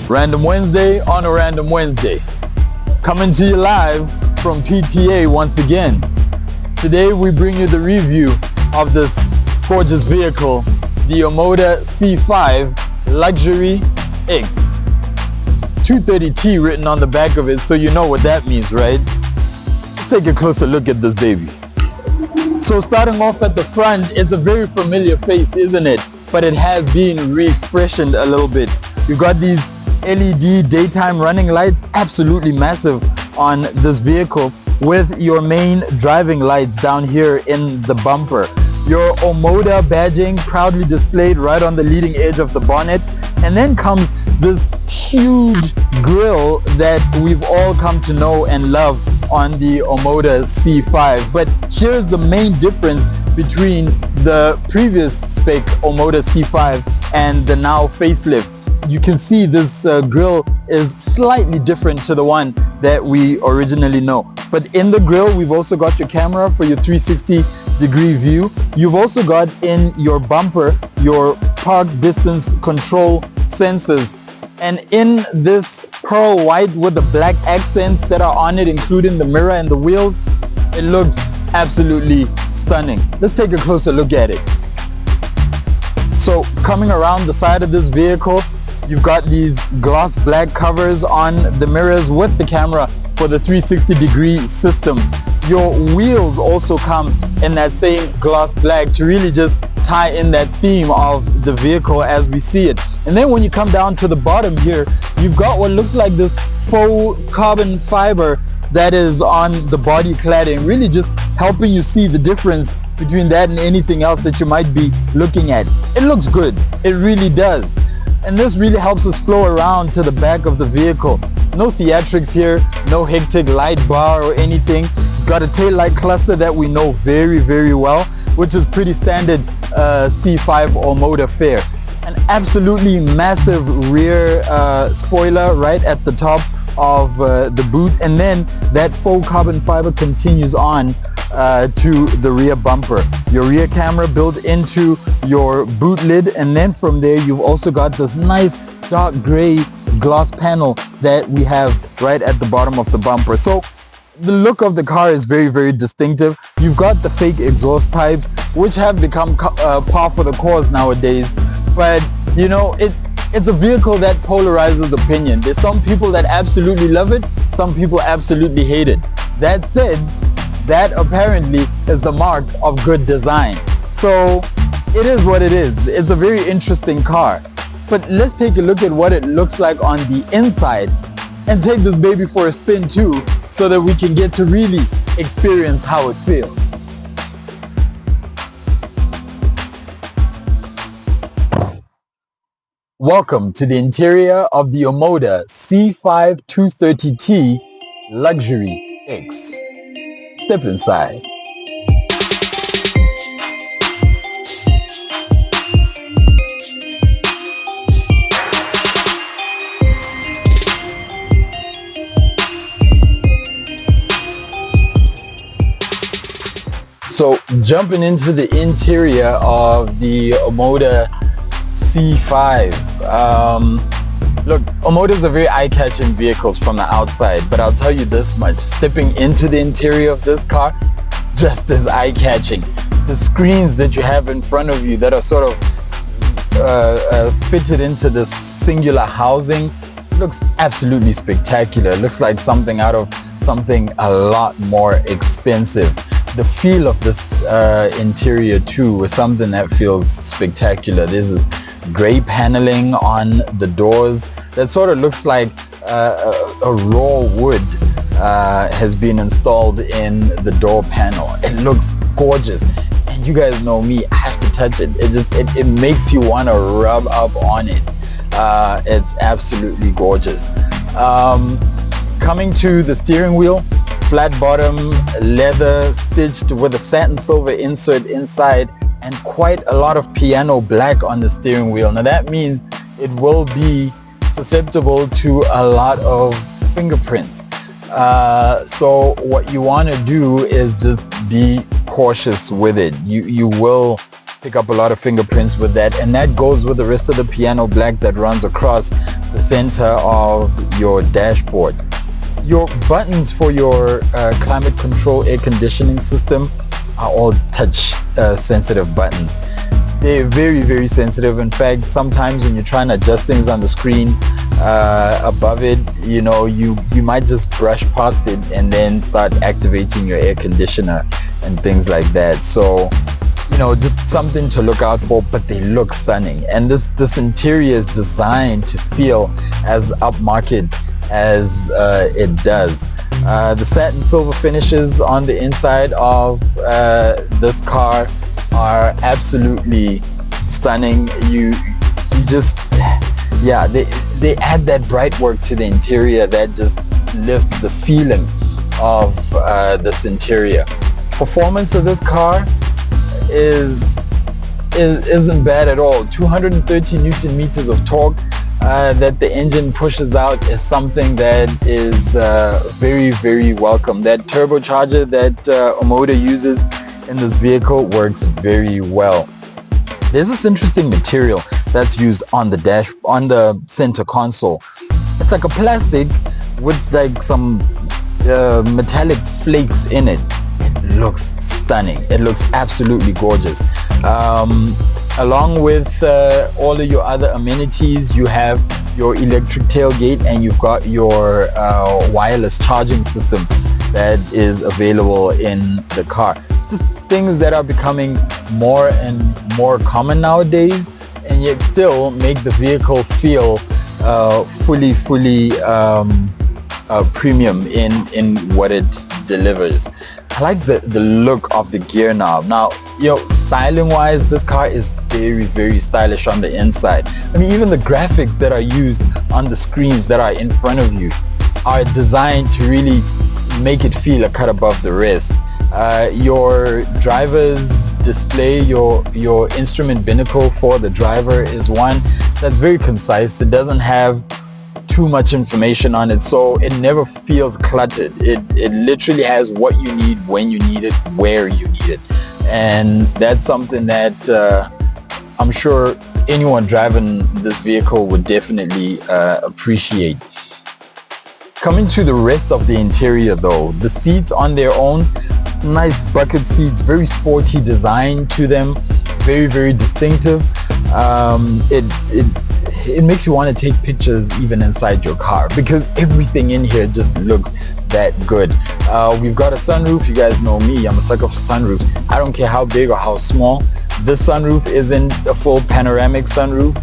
Random Wednesday on a Random Wednesday. Coming to you live from PTA once again. Today we bring you the review of this gorgeous vehicle, the Omoda C5 Luxury X. 230T written on the back of it, so you know what that means, right? Let's take a closer look at this baby. So starting off at the front, it's a very familiar face, isn't it? But it has been refreshened a little bit. You've got these LED daytime running lights, absolutely massive on this vehicle, with your main driving lights down here in the bumper. Your Omoda badging proudly displayed right on the leading edge of the bonnet. And then comes this huge grille that we've all come to know and love on the Omoda C5. But here's the main difference between the previous spec Omoda C5 and the now facelift. You can see this grille is slightly different to the one that we originally know. But in the grille, we've also got your camera for your 360-degree view. You've also got in your bumper your park distance control sensors. And in this pearl white with the black accents that are on it, including the mirror and the wheels, it looks absolutely stunning. Let's take a closer look at it. So coming around the side of this vehicle, you've got these gloss black covers on the mirrors with the camera for the 360-degree system. Your wheels also come in that same gloss black to really just tie in that theme of the vehicle as we see it. And then when you come down to the bottom here, you've got what looks like this faux carbon fiber that is on the body cladding, really just helping you see the difference between that and anything else that you might be looking at. It looks good, it really does. And this really helps us flow around to the back of the vehicle. No theatrics here, no hectic light bar or anything. It's got a tail light cluster that we know very, very well, which is pretty standard C5 Omoda fare. An absolutely massive rear spoiler right at the top of the boot, and then that faux carbon fiber continues on to the rear bumper. Your rear camera built into your boot lid, and then from there you've also got this nice dark gray glass panel that we have right at the bottom of the bumper. So the look of the car is very, very distinctive. You've got the fake exhaust pipes, which have become par for the course nowadays. But you know, it's a vehicle that polarizes opinion. There's some people that absolutely love it, some people absolutely hate it. That said, that apparently is the mark of good design. So it is what it is. It's a very interesting car. But let's take a look at what it looks like on the inside and take this baby for a spin too, so that we can get to really experience how it feels. Welcome to the interior of the Omoda C5 230T Luxury X. Step inside. So jumping into the interior of the Omoda C5. Look, Omodas are very eye-catching vehicles from the outside, but I'll tell you this much, stepping into the interior of this car, just as eye-catching. The screens that you have in front of you that are sort of fitted into this singular housing looks absolutely spectacular. It looks like something out of something a lot more expensive. The feel of this interior too is something that feels spectacular. There's this gray paneling on the doors that sort of looks like a raw wood has been installed in the door panel. It looks gorgeous, and you guys know me, I have to touch it. It makes you want to rub up on it. It's absolutely gorgeous. Coming to the steering wheel, flat bottom, leather stitched with a satin silver insert inside, and quite a lot of piano black on the steering wheel. Now that means it will be susceptible to a lot of fingerprints. So what you want to do is just be cautious with it. You will pick up a lot of fingerprints with that, and that goes with the rest of the piano black that runs across the center of your dashboard. Your buttons for your climate control air conditioning system are all touch sensitive buttons. They're very, very sensitive. In fact, sometimes when you're trying to adjust things on the screen above it, you know, you might just brush past it and then start activating your air conditioner and things like that. So, you know, just something to look out for, but they look stunning. And this interior is designed to feel as upmarket as it does. The satin silver finishes on the inside of this car are absolutely stunning. You just, yeah, they add that bright work to the interior that just lifts the feeling of this interior. Performance of this car isn't bad at all. 230 Newton meters of torque that the engine pushes out is something that is very, very welcome. That turbocharger that Omoda uses in this vehicle works very well. There's this interesting material that's used on the center console. It's like a plastic with like some metallic flakes in it. It looks stunning. It looks absolutely gorgeous. Along with all of your other amenities, you have your electric tailgate, and you've got your wireless charging system that is available in the car. Just things that are becoming more and more common nowadays, and yet still make the vehicle feel fully premium in what it delivers. I like the look of the gear knob. Now, you know, styling wise, this car is very, very stylish on the inside. I mean, even the graphics that are used on the screens that are in front of you are designed to really make it feel a cut above the rest. Your driver's display, your instrument binnacle for the driver is one that's very concise. It doesn't have too much information on it, so it never feels cluttered. It literally has what you need, when you need it, where you need it, and that's something that I'm sure anyone driving this vehicle would definitely appreciate. Coming to the rest of the interior though, the seats on their own, nice bucket seats, very sporty design to them, very, very distinctive. It makes you want to take pictures even inside your car because everything in here just looks that good. We've got a sunroof. You guys know me, I'm a sucker for sunroofs. I don't care how big or how small. This sunroof isn't a full panoramic sunroof,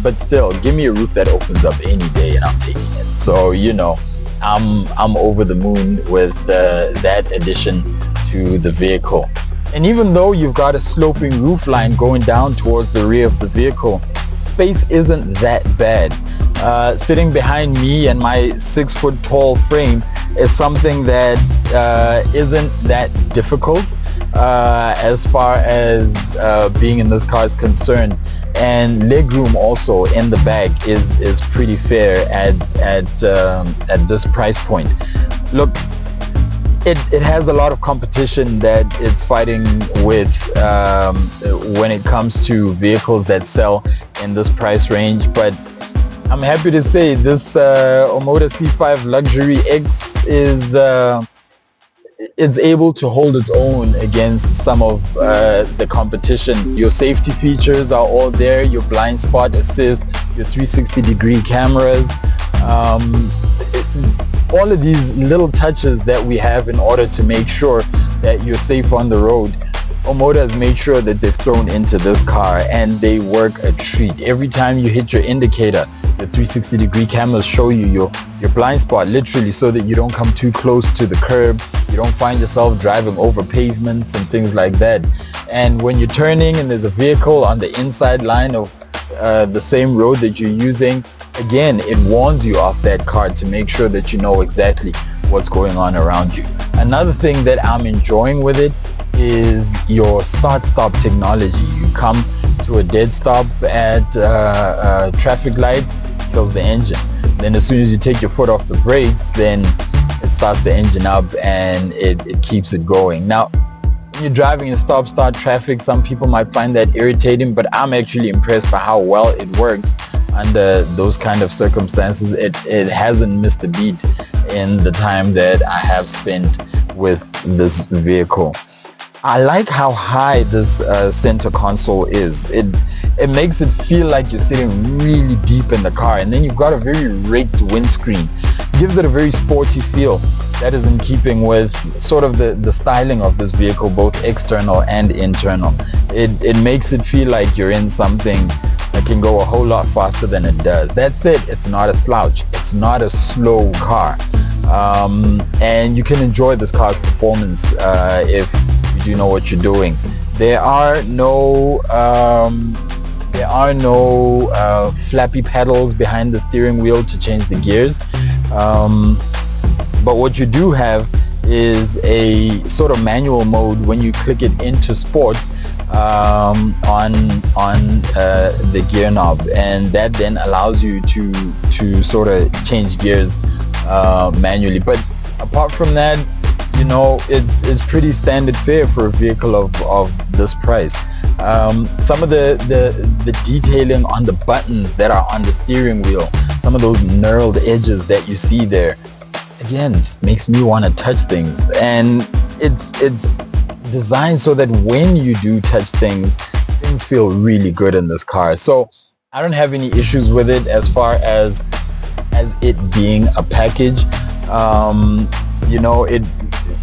but still, give me a roof that opens up any day and I'm taking it. So, you know, I'm over the moon with that addition to the vehicle. And even though you've got a sloping roof line going down towards the rear of the vehicle, space isn't that bad. Sitting behind me and my 6 foot tall frame is something that isn't that difficult as far as being in this car is concerned. And legroom also in the back is pretty fair at this price point. Look, it has a lot of competition that it's fighting with when it comes to vehicles that sell in this price range, but I'm happy to say this Omoda C5 Luxury X is it's able to hold its own against some of the competition. Your safety features are all there, your blind spot assist, your 360-degree cameras, all of these little touches that we have in order to make sure that you're safe on the road. Omoda has made sure that they've thrown into this car, and they work a treat. Every time you hit your indicator, the 360-degree cameras show you your blind spot, literally, so that you don't come too close to the curb, you don't find yourself driving over pavements and things like that. And when you're turning and there's a vehicle on the inside line of the same road that you're using, again, it warns you off that car to make sure that you know exactly what's going on around you. Another thing that I'm enjoying with it is your start-stop technology. You come to a dead stop at a traffic light, kills the engine. Then as soon as you take your foot off the brakes, then it starts the engine up and it keeps it going. Now, when you're driving in stop-start traffic, some people might find that irritating, but I'm actually impressed by how well it works under those kind of circumstances. It hasn't missed a beat in the time that I have spent with this vehicle. I like how high this center console is. It makes it feel like you're sitting really deep in the car, and then you've got a very raked windscreen. Gives it a very sporty feel that is in keeping with sort of the styling of this vehicle, both external and internal. It makes it feel like you're in something that can go a whole lot faster than it does. That's it. It's not a slouch. It's not a slow car. And you can enjoy this car's performance if you do know what you're doing. There are no flappy pedals behind the steering wheel to change the gears. But what you do have is a sort of manual mode when you click it into sport on the gear knob, and that then allows you to sort of change gears manually. But apart from that, you know, it's pretty standard fare for a vehicle of this price. Some of the detailing on the buttons that are on the steering wheel, some of those knurled edges that you see there, again, just makes me want to touch things. And it's designed so that when you do touch things feel really good in this car. So I don't have any issues with it as far as it being a package. You know,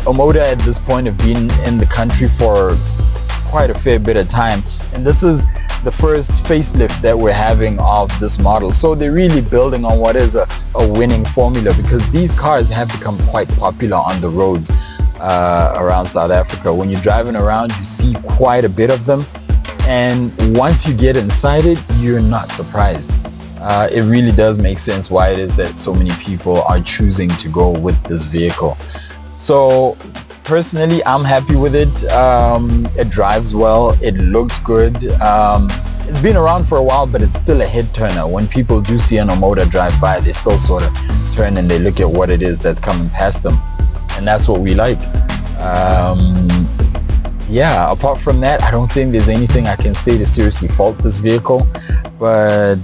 Omoda at this point have been in the country for quite a fair bit of time, and this is the first facelift that we're having of this model. So they're really building on what is a winning formula, because these cars have become quite popular on the roads around South Africa. When you're driving around, you see quite a bit of them, and once you get inside it, you're not surprised. It really does make sense why it is that so many people are choosing to go with this vehicle. So personally, I'm happy with it. It drives well. It looks good. It's been around for a while, but it's still a head turner. When people do see an Omoda drive by, they still sort of turn and they look at what it is that's coming past them. And that's what we like. Yeah, apart from that, I don't think there's anything I can say to seriously fault this vehicle. But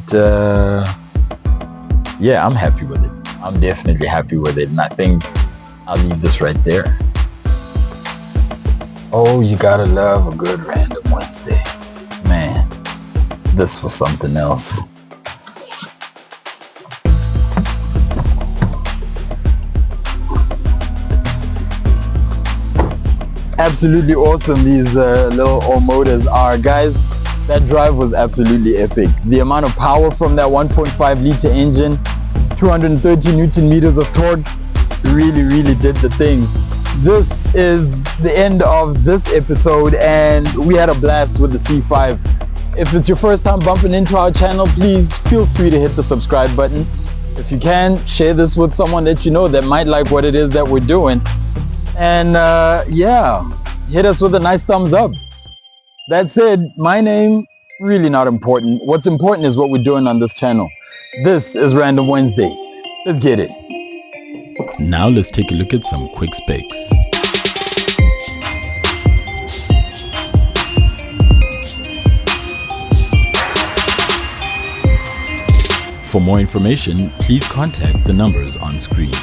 yeah, I'm happy with it. I'm definitely happy with it. And I think I'll leave this right there. Oh, you gotta love a good Random Wednesday. Man, this was something else. Absolutely awesome these little Omodas are, guys. That drive was absolutely epic. The amount of power from that 1.5 liter engine, 230 Newton meters of torque, really did the things. This is the end of this episode, and we had a blast with the C5. If it's your first time bumping into our channel, please feel free to hit the subscribe button. If you can, share this with someone that you know that might like what it is that we're doing. And yeah, hit us with a nice thumbs up. That said, my name, really not important. What's important is what we're doing on this channel. This is Random Wednesday. Let's get it. Now let's take a look at some quick specs. For more information, please contact the numbers on screen.